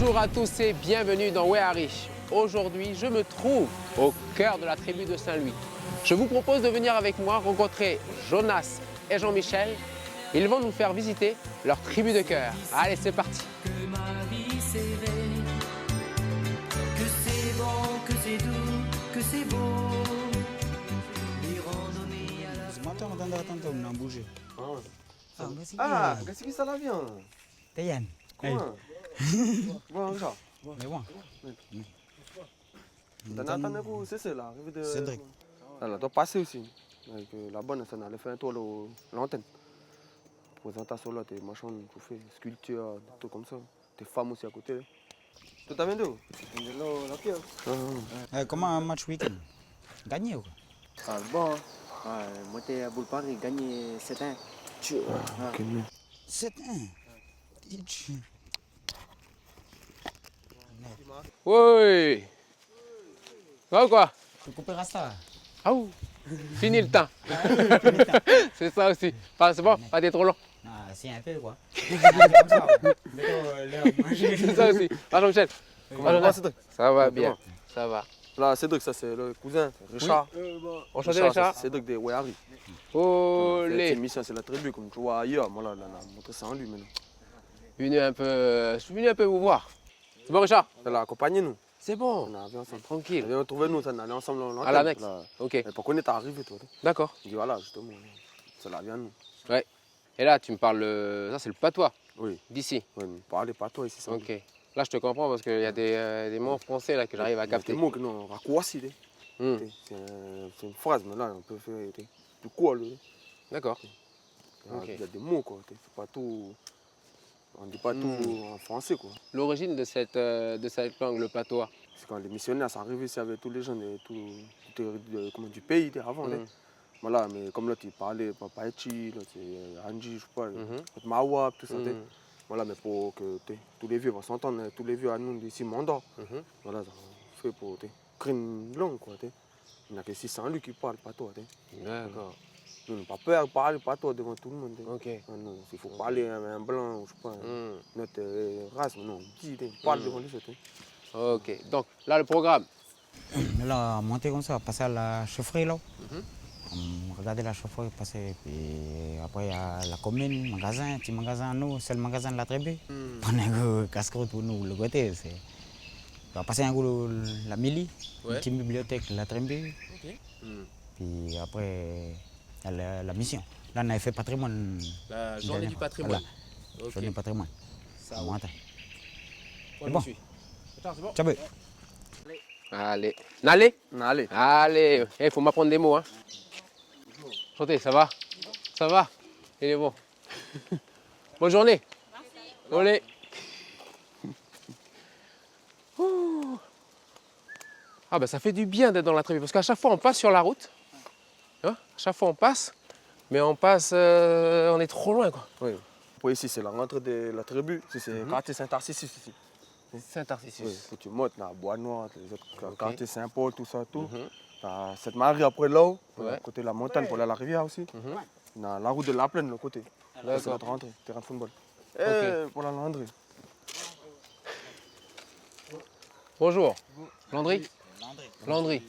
Bonjour à tous et bienvenue dans Weari. Aujourd'hui, je me trouve au cœur de la tribu de Saint-Louis. Je vous propose de venir avec moi rencontrer Jonas et Jean-Michel. Ils vont nous faire visiter leur tribu de cœur. Allez, c'est parti. Que ma vie s'éveille, que c'est bon, que c'est doux, que c'est beau. Les randonnées à la... Ce matin, on attend, on a bougé. Ah, qu'est-ce que ça la vient? T'es Yann. Comment? Bon, ça. Mais bon. T'en attends pour c'est là, arrivé de... Cédric. Elle doit passer aussi. Avec la bonne, ça allait faire un tour à l'antenne. Présentation là, tes machins, tout fait, sculpture, des trucs comme ça. Tes femmes aussi à côté. Tout à d'où? De là, la pierre. Comment un match week-end? Gagné ou quoi? Ah bon, moi t'es à Boulevard, gagné 7-1. Ok, mais... 7-1. Oui. Ça va ou quoi? Tu coupes Rasta. Ah ouh. Fini le temps. C'est ça aussi. Enfin, c'est bon, pas d'être trop long. Ah, c'est un peu quoi. C'est ça aussi. Ah, Jean-Michel. Comment va, Cédric? Ça va bien. Ça va. Là, Cédric, ça c'est le cousin, Richard. Enchanté, Richard. C'est Cédric de Weari. C'est Olé. une mission, c'est la tribu, comme tu vois ailleurs. Moi, là, on a montré ça en lui maintenant. Je suis venu un peu vous voir. C'est bon, Richard? Elle a accompagné nous. C'est bon. On a vu ensemble. Tranquille. Elle vient trouver nous, ça, on allait ensemble en À l'annexe. Ok. Ok. Mais pourquoi on est arrivé, toi? D'accord. Je dis voilà, justement, ça la vient nous. Ouais. Et là, tu me parles. Ça, c'est le patois Oui, d'ici. oui, parlez pas toi ici. Ça. Ok. Là, je te comprends parce qu'il y a des mots français là que j'arrive à capter. Des mots que nous, on raccourci. Hmm. C'est une phrase, mais là, on peut faire du quoi, là. D'accord. Il y a des mots, quoi. C'est pas tout. On dit pas tout en français, quoi. L'origine de cette langue, le patois. C'est quand les missionnaires sont arrivés ici avec tous les gens du pays avant. Hmm. Voilà, mais comme là, tu parlais Papaïchi, là, c'est Anji, je sais pas, Mawab, tout ça. Hmm. Voilà, mais pour que tous les vieux vont s'entendre, tous les vieux à nous d'ici Mandor. Mhm. Voilà, ça fait pour créer une langue, quoi. Il n'y a que 600 lui qui parle pas toi. D'accord. Nous n'avons pas peur de parler pas toi devant tout le monde. Ok. Non, s'il faut parler à un blanc, ou je sais pas, notre race, mais non, on parle devant les autres. Ok. Donc, là, le programme. Là, on montait comme ça, on passait à la chaufferie là. On regardait la chaufferie passer, puis après il y a la commune, magasin, petit magasin, nous, c'est le magasin de la tribu. On a un casse-croûte pour nous, le côté. On va passer un coup la mili, Ouais. une petite bibliothèque de la tribu. Ok. Puis après, il y a la mission. Là, on avait fait patrimoine. La une journée dernière du fois. patrimoine. Voilà, Ok. journée du patrimoine. Ça On va. monte. Moi, je bon. suis. Attends, c'est bon. Ciao, Allez. N'allez. Allez. Allez. Il faut m'apprendre des mots. Hein. Enchanté, ça va? Ça va? Il est bon. Bonne journée. Olé. Ouh. Ah ben ça fait du bien d'être dans la tribu parce qu'à chaque fois on passe sur la route. Hein, à chaque fois on passe, mais on passe, on est trop loin quoi. Oui. Après ici, c'est la rentrée de la tribu. Ici, c'est le quartier Saint-Tarcissus ici. Saint-Tarcissus. Oui, si tu montes dans Bois-Noir, les autres Ok. quartiers Saint-Paul, tout ça, tout. Mhm. T'as cette marie après là-haut, Ouais. à côté de la montagne pour aller à la rivière aussi. Mhm. Dans la route de la plaine, le côté. C'est D'accord. notre rentrée, terrain de football. Et pour la Landry. Bonjour. Landry. Landry.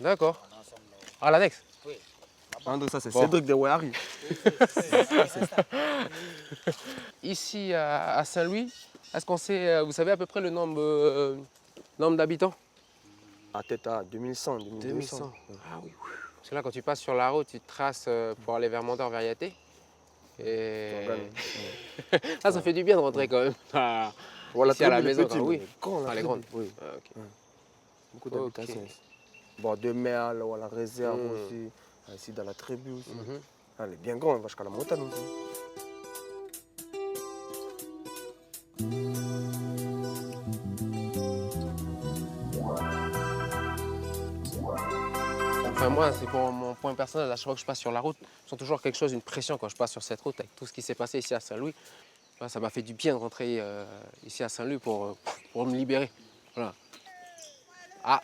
D'accord. À l'annexe. Landry, ça c'est Bon. Cédric de Weari. Ici à Saint-Louis, est-ce qu'on sait, vous savez à peu près le nombre d'habitants? À tête à 2100, 2200. Ah oui. Parce que là, quand tu passes sur la route, tu te traces pour aller vers Mandor, vers Yaté. Et là, ça fait du bien de rentrer quand même. Ah, Voilà, ici à la tribu, maison, petit, quand- oui. mais grand, la Ah, les tribu. grandes. Oui, Ah, ok. beaucoup d'habitations ici. Bord de mer, là, à la réserve aussi. Ici dans la tribu aussi. Mhm. Elle est bien grande, elle va jusqu'à la montagne aussi. Enfin, moi, c'est pour mon point personnel. À chaque fois que je passe sur la route, je sens toujours quelque chose, une pression quand je passe sur cette route avec tout ce qui s'est passé ici à Saint-Louis. Là, ça m'a fait du bien de rentrer ici à Saint-Louis pour me libérer. Voilà. Ah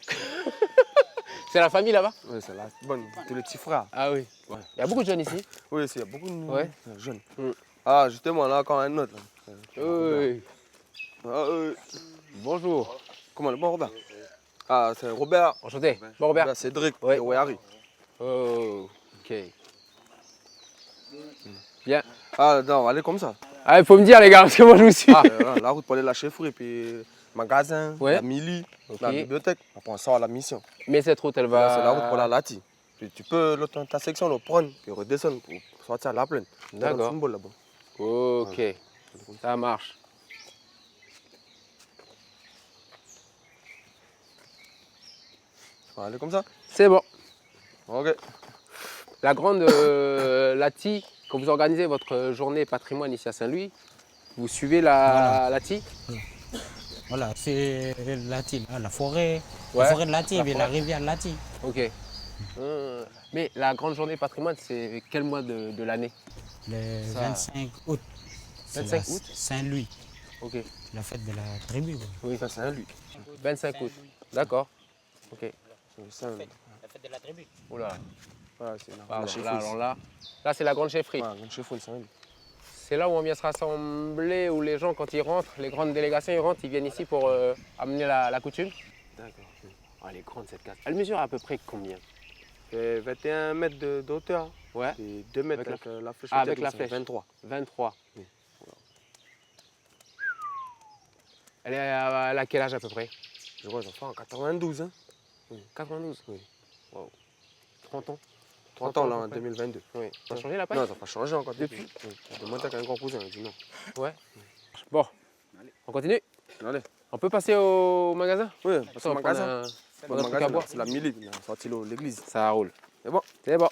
c'est la famille là-bas? Oui, c'est la bonne, tous les petits frères. Ah oui. Ouais. Il y a beaucoup de jeunes ici. Oui, il y a beaucoup de Ouais. jeunes. Mm. Ah, justement, là, encore un autre. Là. Oui. Bonjour. Comment le bon Robert? Ah, c'est Robert. Enchanté. Bon, Robert. Robert Cédric. Ouais. Et ouais, Harry. Oh, ok. Bien. Ah, non, allez comme ça. Ah, il faut me dire, les gars, parce que moi, je vous suis. Ah, la route pour aller à la chefferie, puis magasin, Ouais. la mili, Ok. la bibliothèque. Après, on sort à la mission. Mais cette route, elle va. Là, c'est la route pour la Lati. Puis tu peux, ta section, le prendre, puis redescendre pour sortir à la plaine. D'accord. C'est là-bas. Ok, ça marche. On va aller comme ça? C'est bon. Ok. La grande Lati, quand vous organisez votre journée patrimoine ici à Saint-Louis, vous suivez la Lati? Voilà, c'est Lati, là, la forêt. Ouais, La forêt de Lati, la et la forêt. rivière Lati. Ok. Mais la grande journée patrimoine, c'est quel mois de l'année? Le Ça- 25 août. C'est 25 la août Saint-Louis. Ok. C'est la fête de la tribu. quoi. Oui, Ça, c'est un lui. 25 août. D'accord. Ok. C'est un lui. La fête de la tribu. Oula. Ouais, c'est la Pardon, chefferie. là, alors là c'est la grande chefferie. Ouais, le chefferie, c'est un lui. C'est là où on vient se rassembler, où les gens, quand ils rentrent, les grandes délégations, ils rentrent, ils viennent ici pour amener la coutume. D'accord. Oh, elle est grande cette case. Elle mesure à peu près combien? C'est 21 mètres de hauteur. Ouais. Et 2 mètres Avec avec la flèche. Ah, avec haute, la c'est flèche. 23. 23. Oui. Elle a quel âge à peu près? Je crois que j'en fais en 92. Hein. 92. Oui. Wow. 30 ans. 30 ans là à en peu près. 2022. Oui. Ça a changé la paille? Non, ça n'a pas changé encore Depuis. Oui. Je demande à un grand cousin, il dit non. Ouais. Bon, on continue. Allez. On peut passer au magasin? Oui, Parce parce que le magasin, on a un truc à boire. c'est la mili, on a sorti l'église. Ça roule. C'est bon. C'est bon.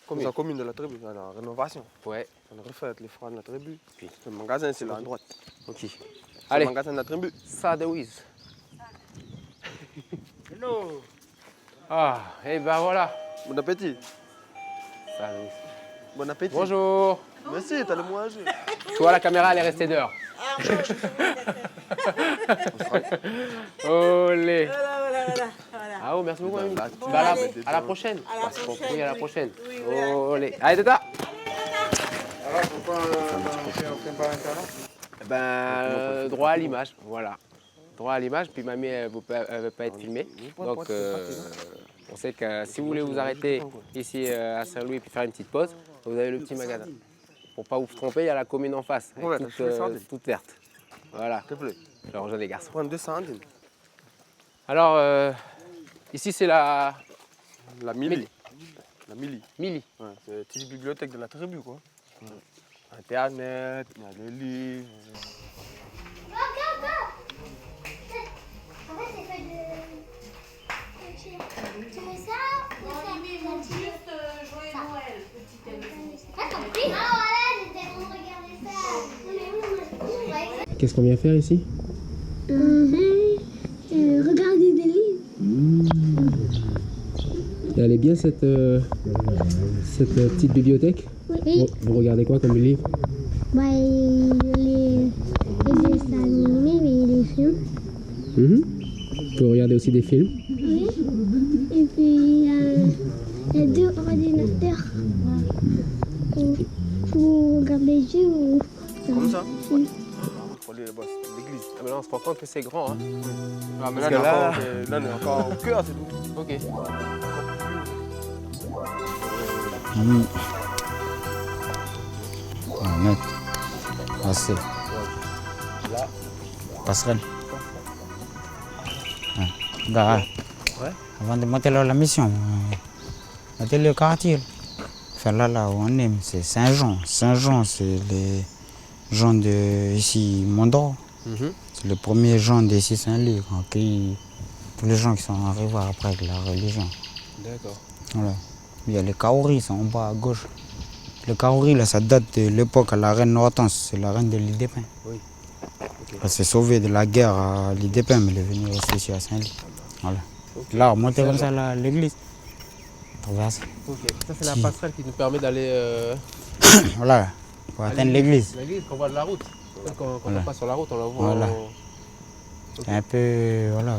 Comme la commune de la tribu, on a la rénovation. Ouais. On a refait les froids de la tribu. Puis le magasin, c'est là à droite. Ok. C'est Allez. le magasin de la tribu. Ça de Wiz. Ah, et ben voilà. Bon appétit. Ça de Wiz. Bon appétit. Bonjour. Merci, t'as le manger. Tu vois, la caméra, elle est restée dehors. Olé. Voilà. Ah oh, merci beaucoup, mamie. Bah, Bah, allez. à la prochaine. À la prochaine. Oui, à la prochaine. Oui, voilà. Olé. Allez, Tata. Droit à l'image, voilà. Droit à l'image, puis mamie, elle ne veut pas être filmée. Donc, on sait que si vous voulez vous arrêter ici à Saint-Louis puis faire une petite pause, vous avez le petit magasin. Pour pas vous tromper, il y a la commune en face, Ouais, toute, je fais ça, mais- toute verte. Voilà, S'il te plaît. le rangement des garçons. Prends 200 centimes. Alors, ici c'est la La mili. La mili. Mili. Ouais, c'est la petite bibliothèque de la tribu, quoi. Internet, il y a des livres. En fait, c'est fait de. Tu mets ça ou ça? Juste joyeux Noël, petite Elsie. T'as compris? Ah voilà, j'étais en train de regarder ça. Non, mais oui, moi je croyais. Qu'est-ce qu'on vient faire ici? Regarder des livres. Elle est bien cette petite bibliothèque. Oui. Vous regardez quoi comme livre? Bah, les dessins animés, mais les films. Vous pouvez regarder aussi des films. Oui. Et puis, il y a 2 ordinateurs. Pour regarder des jeux ou. Comme ça Oui. Pour aller là-bas, c'est l'église. Ah, mais là on se rend compte que c'est grand. Hein. Ah, mais Parce là, que là- on est encore au cœur, c'est tout. Ok. Net. Assez. Passerelle. Ouais. Gars, Ouais. avant de monter là, la mission, monter le quartier. Enfin là où on est, c'est Saint-Jean. Saint-Jean, c'est les gens de ici, Mondor. C'est le premier gens d'ici Saint-Louis, qui ont accueilli tous les gens qui sont arrivés après avec la religion. D'accord. Voilà. Il y a les Kaouris, c'est en bas à gauche. Le Kaouri, là, ça date de l'époque à la reine Hortense, c'est la reine de l'île des Pins. Oui. Elle s'est sauvée de la guerre à l'île des Pins, mais elle est venue rester ici à Saint-Louis. Voilà. Là, on montait comme ça là, l'église. Traverser. Ok. Ça c'est la passerelle qui nous permet d'aller Voilà, pour atteindre l'église. L'église qu'on voit de la route. Quand Voilà. on passe sur la route, on la voit. Voilà. C'est un peu. Voilà.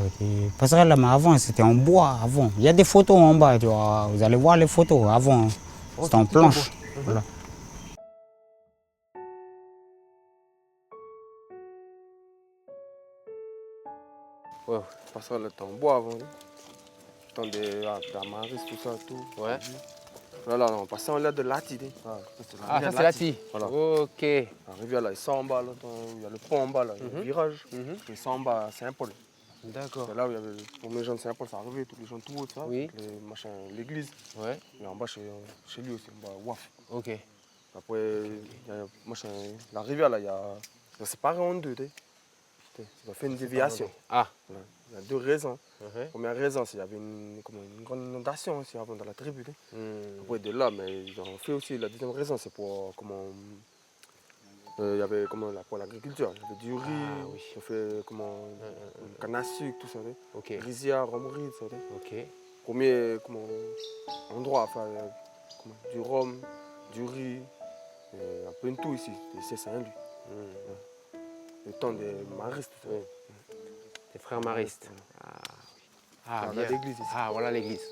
Passerelle là, mais avant, c'était en bois. Avant. Il y a des photos en bas, tu vois. Vous allez voir les photos. Avant, c'était en planche. Voilà. Ouais. Parce que là, t'es en bois avant. Là. Temps de la marise, tout ça, tout. Ouais. Là, on passait en l'air de Lati. Ah, ça c'est Lati. Voilà. Ok. La rivière, là, il sort en bas. Là, il y a le pont en bas, là, il y a le virage. Mhm. Il sort en bas à Saint-Paul. D'accord. C'est là où il y avait pour les gens de Saint-Paul, ça arrivait, tous les gens tout hauts, ça. Oui. avec l'église. Ouais. Et en bas, chez lui aussi, en bas, Waf. Ok. Après, il y a, la rivière, là, il y a séparé en deux. Ça fait une déviation. Ah. Voilà. Il y a deux raisons. Mhm. Première raison, c'est qu'il y avait une grande inondation aussi avant dans la tribu. Après, de là, mais ils ont fait aussi la deuxième raison, c'est pour il y avait pour l'agriculture. Il y avait du riz, Ah, oui. on fait canne à sucre, tout ça. Ok. Rizière, romerie, tout ça. Ok. Premier endroit à faire du rhum, du riz, et un peu de tout ici. C'est Saint-Louis. Le temps des maristes, tout ça. Oui. Des frères maristes. Ah, Voilà bien. l'église ici. Ah, voilà l'église.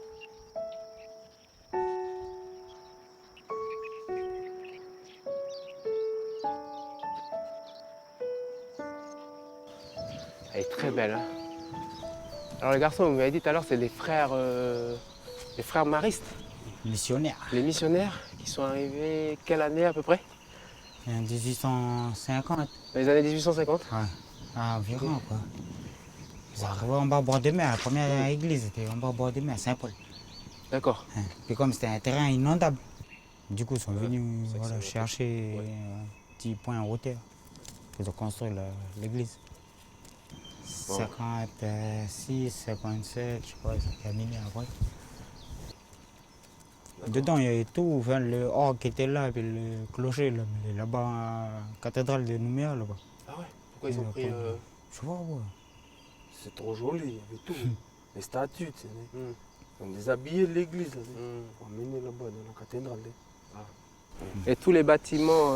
Elle est très belle. Hein. Alors les garçons, vous m'avez dit tout à l'heure, c'est des frères maristes, Missionnaire. les missionnaires qui sont arrivés quelle année à peu près? En 1850. Dans les années 1850. Ouais. Environ, quoi. Ils arrivaient en bas au bord de mer. La première église était en bas au bord de mer, à Saint-Paul. D'accord. Hein. Puis comme c'était un terrain inondable, du coup, ils sont venus c'est voilà, que c'est chercher un petit point en hauteur. Ils ont construit l'église. 56, 57, je crois, ils ont terminé après. Dedans, il y avait tout, enfin, le orgue qui était là, puis le clocher là-bas, à la cathédrale de Nouméa, là-bas. Ah ouais. Pourquoi ils ont pris Je sais pas, ouais. C'est trop joli, il y avait tout. Les statues, tu sais. On déshabillait l'église, là. On emmenait là-bas dans la cathédrale. Et tous les bâtiments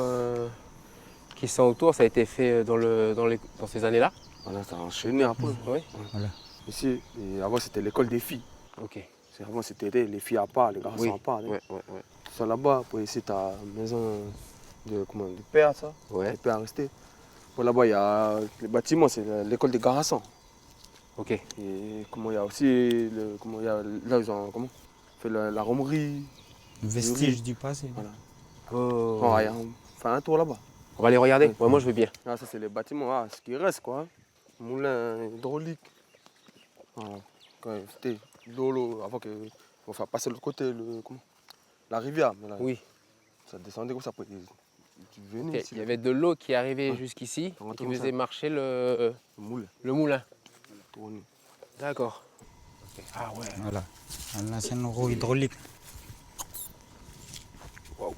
qui sont autour, ça a été fait dans ces années-là? Voilà, ça a enchaîné après. Oui. Voilà. Ici, et avant, c'était l'école des filles. Ok. Avant, c'était les filles à part, les garçons Oui. à part. Ouais. Tout ça là-bas. Après, ici, tu as la maison de père, ça. Ouais. Les pères restés. Après, là-bas, il y a les bâtiments, c'est l'école des garçons. Ok. Et il y a aussi, là, ils ont fait la romerie. Vestige du passé. Voilà. Oh. On fait un tour là-bas. On va les regarder. Ouais. Ouais, moi je veux bien. Ah, ça, c'est les bâtiments, ce qui reste, quoi. Moulin hydraulique. Voilà. Quand c'était l'eau, avant qu'on fasse passer de l'autre côté, la rivière. Là, Oui. ça descendait comme ça. Après, tu venais ici. Il y avait de l'eau qui arrivait jusqu'ici, et rentre qui comme faisait ça. marcher Le moule. le moulin. Tourné. D'accord. Ah ouais. Voilà. L'ancienne roue hydraulique. Wow.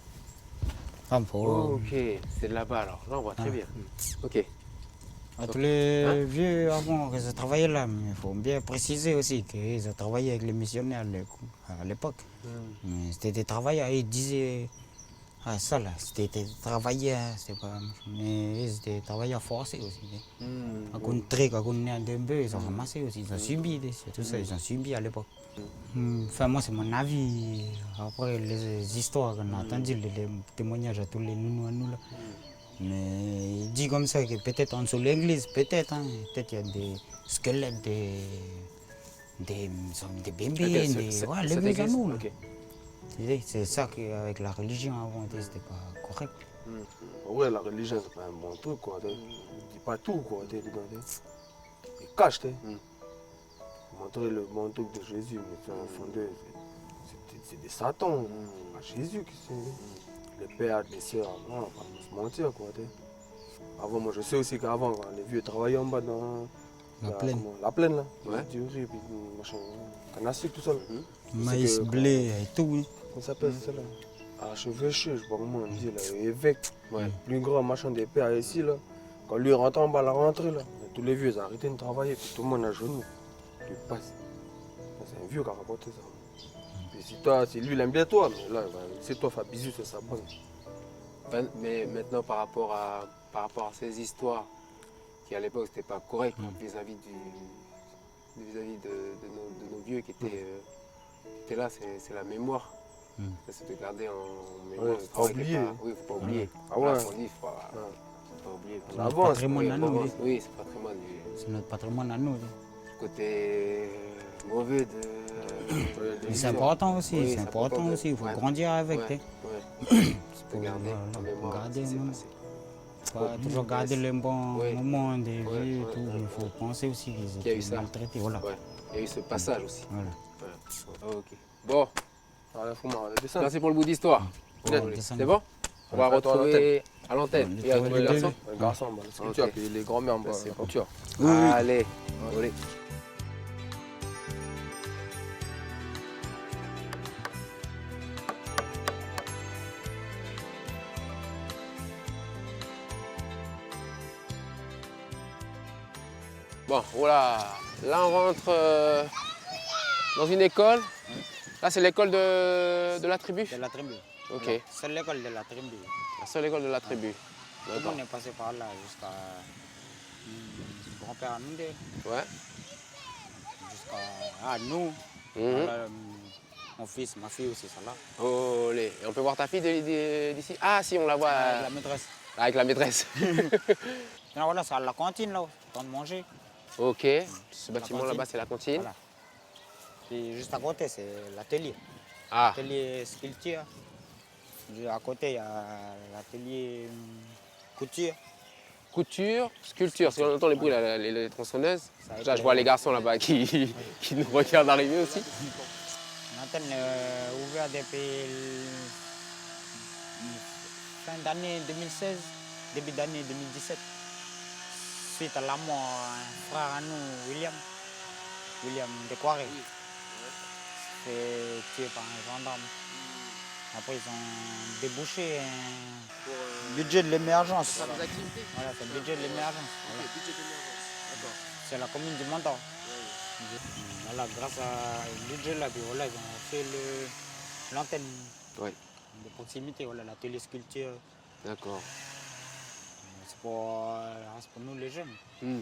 Ah, pour, Ok, c'est de là-bas alors. Là on voit très bien. Ok. tous les vieux avant, ils ont travaillé là, mais il faut bien préciser aussi qu'ils ont travaillé avec les missionnaires à l'époque. Mais c'était des travailleurs, ils disaient, ça là, c'était des travailleurs, c'est pas, mais ils étaient des travailleurs forcés aussi. À cause de trick, à cause de bœufs, ils ont ramassé aussi, ils ont subi, c'est tout ça, ils ont subi à l'époque. Enfin, moi, c'est mon avis. Après, les histoires qu'on a entendues, les témoignages à tous les nounous à nous là. Mais il dit comme ça que peut-être en dessous de l'église, peut-être il y a des squelettes, des bébés, l'église à nous. Là. Ok. C'est ça qu'avec la religion avant, c'était pas correct. Ouais, la religion, c'est pas un bon truc, quoi. Il dit pas tout, quoi. Il cache, montrer le bon truc de Jésus, mais c'est en fond d'eux, c'est des satans. Pas Jésus qui c'est. Les pères, les sœurs, on va pas se mentir, quoi. Avant, moi, je sais aussi qu'avant, quand les vieux travaillaient en bas dans La plaine. La plaine, là. Ouais. Du riz, puis machin, canne à sucre, tout ça. Là. Maïs, que- blé et tout. Oui. Comment ça s'appelle, ça, là? Archevêché, je sais pas comment on dit, là. Évêque. Ouais. Plus grand machin des pères ici, là. Quand lui rentre en bas à la rentrée, là, tous les vieux ils ont arrêté de travailler, puis tout le monde à genoux. Puis il passe. C'est un vieux qui a rapporté ça. Puis si lui il aime bien toi, mais là, c'est toi faire bisous, c'est ça bonne. Mais maintenant par rapport à ces histoires qui à l'époque c'était pas correct vis-à-vis de nos vieux qui étaient là, c'est la mémoire. C'est de garder en mémoire. Ouais, le faut pas travail oublier. Oui, faut pas oublier. Ah ouais. Voilà, on dit, faut pas oublier. On avance. Patrimoine à nous. Oui, c'est patrimoine. C'est notre patrimoine à nous. Du côté mauvais de Mais c'est important aussi, Oui, c'est important aussi, il faut ouais. grandir avec. Ouais, hein. ouais. Tu peux Faut, garder en voilà, mémoire garder, ce qui s'est non. passé. Pas toujours garder les bons Oui. moments des Ouais, vieux et ouais, tout, ouais, mais il faut ouais. penser aussi qu'ils Qu'il y a eu étaient ça. maltraités. Voilà. Ouais. Il y a eu ce passage aussi. Voilà. Ouais. Ok. Bon, Allez, faut-moi aller descendre. merci pour le bout d'histoire. Ouais, Allez, descends. c'est bon? On va Ouais, toi, à retrouver à l'antenne. Ouais, Il y a les le garçon. Un garçon, bah, la sculpture, Ok. puis les grands-mères, bah, C'est la bon. couture. Allez, allez. Bon, voilà. Là, on rentre dans une école. Là, c'est l'école de la tribu. De la tribu. Ok. Voilà. C'est l'école de la tribu. La seule école de la tribu. Tout le D'accord. monde est passé par là jusqu'à grand-père Anoundé, Ouais. jusqu'à nous. Mhm. Voilà, mon fils, ma fille aussi, ça là. Olé. Et on peut voir ta fille d'ici? Ah, si, on la voit Avec la maîtresse. avec la maîtresse. Non, voilà, c'est à la cantine là, temps de manger. Ok. Ce bâtiment cantine. là-bas, c'est la cantine. Voilà. Puis juste à côté, c'est l'atelier. Ah, L'atelier sculpture. À côté, il y a l'atelier couture. couture, sculpture. Parce qu'on entend les bruits, là, les tronçonneuses. Ça Là, je vois les garçons là-bas qui nous regardent arriver aussi. L'antenne ouverte depuis fin d'année 2016, début d'année 2017. Suite à la mort d'un frère à nous, William Decoiré. C'est tué par un gendarme. Après, ils ont débouché un budget de l'émergence. activités. Voilà, c'est le budget de l'émergence. Voilà. C'est la commune du Montant. Voilà, grâce à ce budget-là, puis voilà, ils ont fait l'antenne Oui. de proximité, voilà, l'atelier sculpture. D'accord. C'est pour nous les jeunes. Hmm.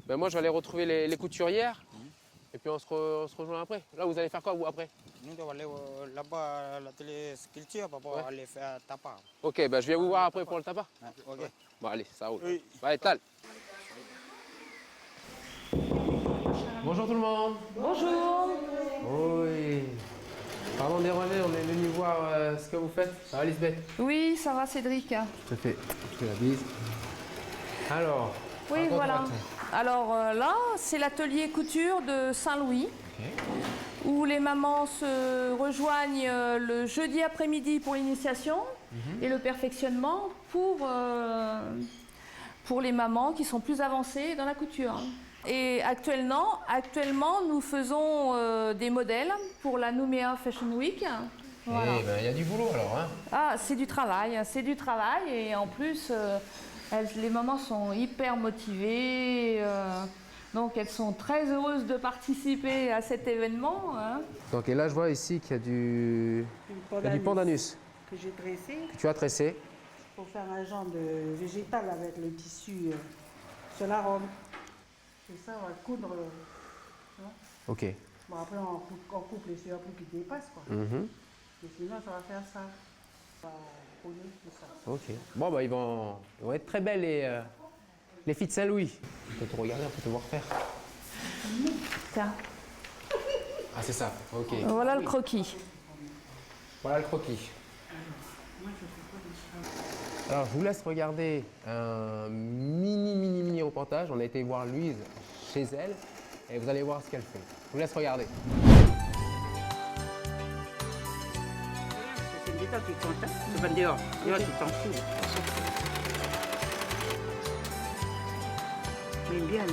Ben moi, je vais aller retrouver les couturières. Et puis, on se rejoint après. Là, vous allez faire quoi, vous, après? Nous, on va aller là-bas à l'atelier sculpture pour Ouais. aller faire tapas. Ok, ben je viens vous voir après pour le tabac. Ouais, ok. Bon, allez, ça roule. Oui. Allez, Tal. Bonjour tout le monde. Bonjour. Oui. Pardon de déranger, on est venu voir ce que vous faites. Ça va, Lisbeth? Oui, ça va Cédric. Je te fais la bise. Alors. Oui, raconte-moi voilà. tout. Alors là, c'est l'atelier couture de Saint-Louis, où les mamans se rejoignent le jeudi après-midi pour l'initiation et le perfectionnement pour les mamans qui sont plus avancées dans la couture. Et actuellement nous faisons des modèles pour la Nouméa Fashion Week. Voilà. Eh ben, il y a du boulot alors, hein? Ah, c'est du travail et en plus, les mamans sont hyper motivées, donc elles sont très heureuses de participer à cet événement. Hein. Donc, et là, je vois ici qu'il y a du pandanus que j'ai tressé que tu as tressé. pour faire un genre de végétal avec le tissu sur la robe. Et ça, on va coudre. Ok. Bon, après, on coupe les surplus qui dépassent, quoi. Mhm. Et sinon, ça va faire ça. On va coller tout ça. Ok. Bon, bah, ils vont être très belles, les filles de Saint-Louis. On peut te regarder, on peut te voir faire. Tiens, Ah, c'est ça. Ok. voilà le croquis. Voilà le croquis. Alors, je vous laisse regarder un mini reportage. On a été voir Louise chez elle et vous allez voir ce qu'elle fait. Je vous laisse regarder. C'est une méthode qui compte. Tu vas dehors. Dehors, tu t'en fous. Mais bien.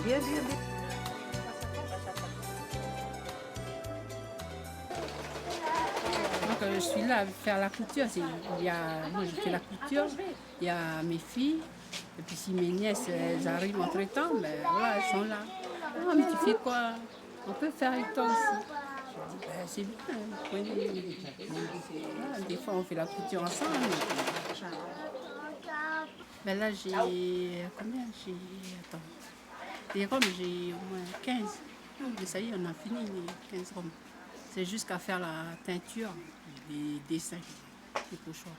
Donc je suis là à faire la couture. Moi je fais la couture, il y a mes filles, et puis si mes nièces elles arrivent entre temps, ben voilà, elles sont là. Ah mais tu fais quoi? On peut faire avec toi aussi. Je dis ben c'est bien, voilà, des fois on fait la couture ensemble. Ben là j'ai combien? Attends. Les robes j'ai au moins 15. Mais ça y est, on a fini les 15 robes. C'est jusqu'à faire la teinture, les dessins, les pochoirs.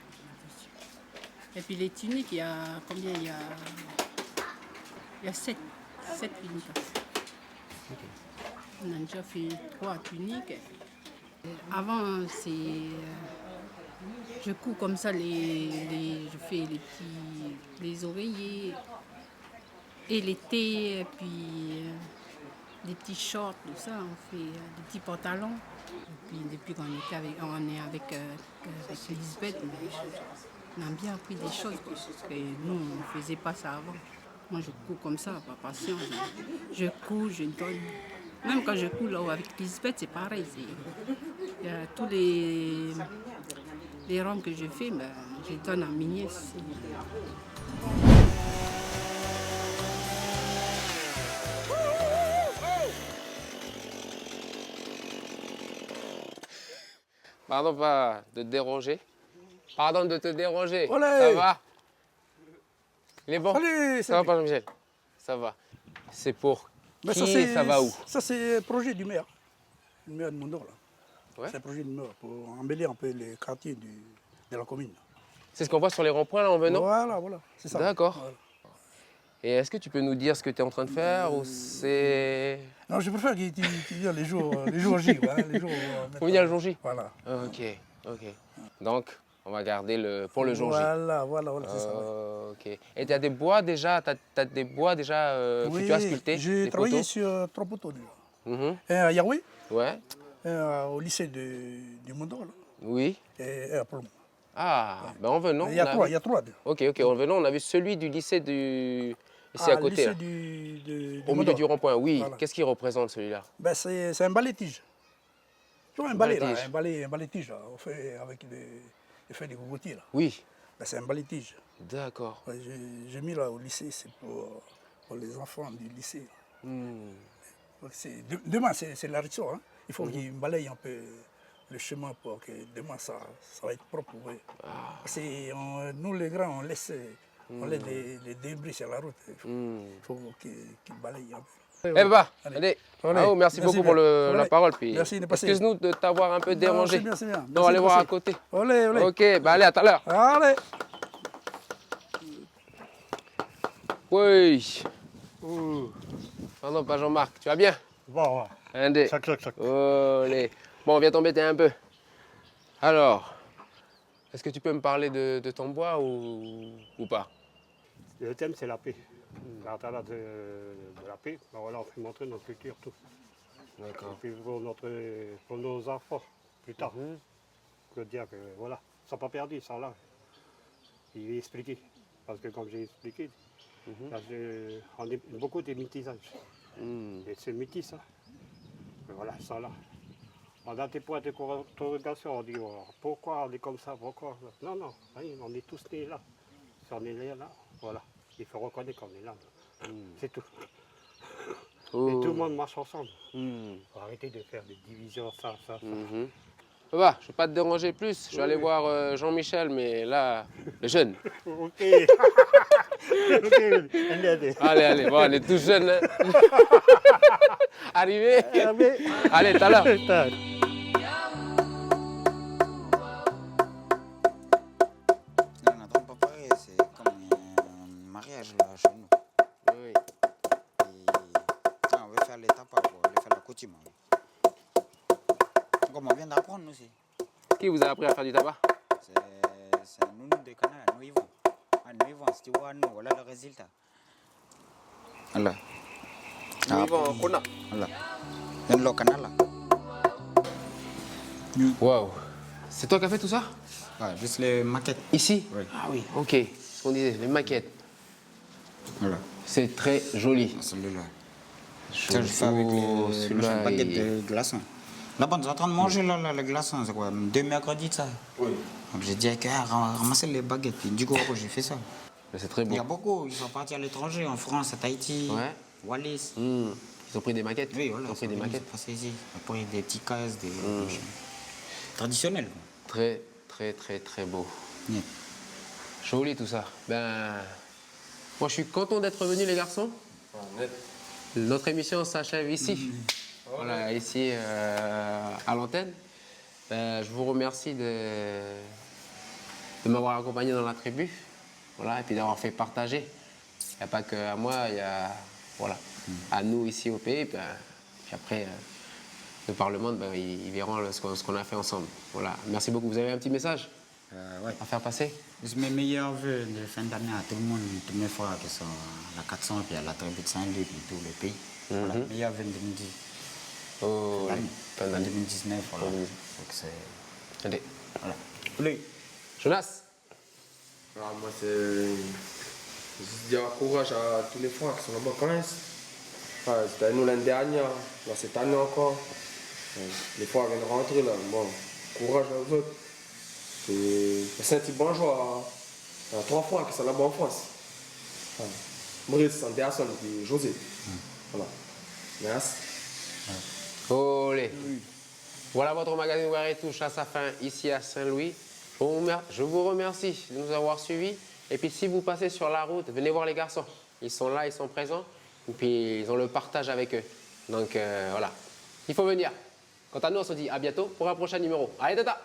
Et puis les tuniques, il y a combien? Il y a 7 tuniques. On a déjà fait 3 tuniques. Avant, je couds comme ça, je fais les oreillers et l'été, et puis des petits shorts, tout ça, on fait des petits pantalons. Et puis depuis qu'on est avec Lisbeth, on a bien appris des choses, quoi, parce que nous, on ne faisait pas ça avant. Moi, je couds comme ça, par passion. Je couds, je donne. Même quand je couds là avec Lisbeth, c'est pareil. Il y a tous les robes que je fais, ben, je donne à mes nièces. Pardon pas de te déranger. Pardon de te déranger. Olé. Ça va? Il est bon? Allez, Ça va pas, Jean-Michel? Ça va. C'est pour Mais qui? Ça va où? Ça, c'est le projet du maire. Le maire de Mondor, là. Ouais. C'est un projet du maire pour embellir un peu les quartiers de la commune. C'est ce qu'on voit sur les ronds-points là en venant? Voilà, c'est ça. D'accord. Voilà. Et est-ce que tu peux nous dire ce que tu es en train de faire ou c'est... Non, je préfère qu'il dise les jours J. Ouais, les jours, Faut venir le jour J? Voilà. Ok. Donc, on va garder pour le jour J. Voilà, c'est ça. Ouais. Ok. Et tu as des bois déjà, que tu as sculptés? J'ai travaillé sur 3 poteaux déjà. Mhm. Un à Yahweh, Ouais. un au lycée du Mondor, là, Oui. et un à Plomb. Ah, ben en venant. Il y a 3, il y a 3. Ok, en venant, on a vu celui du lycée ici à côté. Le Là. lycée du Au milieu Mondor. du rond-point, oui. Voilà. Qu'est-ce qu'il représente celui-là? Ben, c'est un balai-tige. Tu vois un balai, là, balai-tige. un balai-tige, là, on fait avec des cocotiers, là. Oui. Ben, c'est un balai-tige. D'accord. Ouais, j'ai mis là au lycée, c'est pour les enfants du lycée. Hmm. Demain, c'est la rituel, hein. Il faut qu'ils balayent un peu le chemin pour que demain, ça va être propre. Ouais. Parce que nous, les grands, on laisse les débris sur la route. Il faut qu'ils balayent un peu. Eh bah, Allez. allez. Allez. Ah, merci beaucoup pour bien. la Allez. parole. Puis Merci de passer. excuse-nous de t'avoir un peu Non, dérangé. c'est bien. On va aller voir à côté. Olé. Ok, bah allez, à tout à l'heure. Allez. Oui. Pardon, pas Jean-Marc. Tu vas bien? Bon, Un des. chaque. Olé. Bon, on vient t'embêter un peu. Alors, est-ce que tu peux me parler de ton bois ou pas? Le thème, c'est la paix. L'intérêt de la paix, ben voilà, on fait montrer notre culture, tout. D'accord. Et puis pour nos enfants, plus tard. Je veux dire que voilà, ça n'a pas perdu, ça là. Il est expliqué. Parce que comme j'ai expliqué, là, on a beaucoup de métissage. Et c'est métis, ça. Mais voilà, ça là. On a des points d'interrogation, on dit oh, pourquoi on est comme ça, pourquoi? Non, on est tous nés là. Si on est nés là, voilà. Il faut reconnaître qu'on est là. C'est tout. Et tout le monde marche ensemble. Il faut arrêter de faire des divisions, ça. Bah, je ne vais pas te déranger plus. Je vais aller voir Jean-Michel, mais là, le jeune. Ok. Allez, bon, on est tous jeunes. Hein. Arrivé. Allez, tout à l'heure. Notre préparé, c'est comme un mariage là, chez nous. Oui. Et on veut faire les tapas pour aller faire la coutume. Comme on vient d'apprendre aussi. Qui vous a appris à faire du tabac? C'est un nounou de canal, nous y vont. Nous y vont, si tu vois, nous, voilà le résultat. Voilà. Nous y vont en Kona. Voilà. C'est le canal là. Waouh. C'est toi qui as fait tout ça? Ouais, juste les maquettes. Ici? Oui. Ah oui, ok. Ce qu'on disait, les maquettes. Voilà. C'est très joli. Celui-là. Ça, je fais avec les baguettes de glaçons. Là-bas, nous sommes en train de manger là, les glaçons, c'est quoi? 2 mercredis, ça. Oui. Donc j'ai dit à quelqu'un, ramasser les baguettes. Du coup, j'ai fait ça. Mais c'est très beau. Il y a beaucoup, ils sont partis à l'étranger, en France, à Tahiti, Ouais. Wallis. Ils ont pris des maquettes? Oui, voilà. Ils ont pris des maquettes? Passé ici. Après, des petits cases, des traditionnels. Très, très, très, très beau. Oui. Joli tout ça. Ben, moi je suis content d'être venu les garçons. Notre émission s'achève ici. Voilà, ici à l'antenne. Ben, je vous remercie de m'avoir accompagné dans la tribu. Voilà, et puis d'avoir fait partager. Il n'y a pas que à moi, il y a voilà, à nous ici au pays. Ben, Puis après, de par le monde, ben, ils verront ce qu'on a fait ensemble. Voilà. Merci beaucoup. Vous avez un petit message Ouais. à faire passer? Mes meilleurs vœux de fin d'année à tout le monde, tous mes frères qui sont à la 400 puis à la tribu de Saint-Louis, puis tous les pays. Voilà, meilleurs vœux de 2010. Oh, fin d'année 2019, voilà. Donc c'est... Allez. Voilà. Allez. Jonas. Alors, moi, c'est juste dire courage à tous les frères qui sont là-bas quand même. Enfin, c'était nous l'année dernière, là, cette année encore. Les frères viennent rentrer là. Bon, courage à eux autres. C'est un petit bonjour à 3 frères qui sont là-bas en France. Enfin, Maurice, Anderson et José. Voilà. Merci. Olé. Voilà, votre magazine Ouvert et touche à sa fin ici à Saint-Louis. Je vous remercie de nous avoir suivis. Et puis si vous passez sur la route, venez voir les garçons. Ils sont là, ils sont présents. Et puis ils ont le partage avec eux. Donc voilà, il faut venir. Quant à nous, on se dit à bientôt pour un prochain numéro. Allez, tata!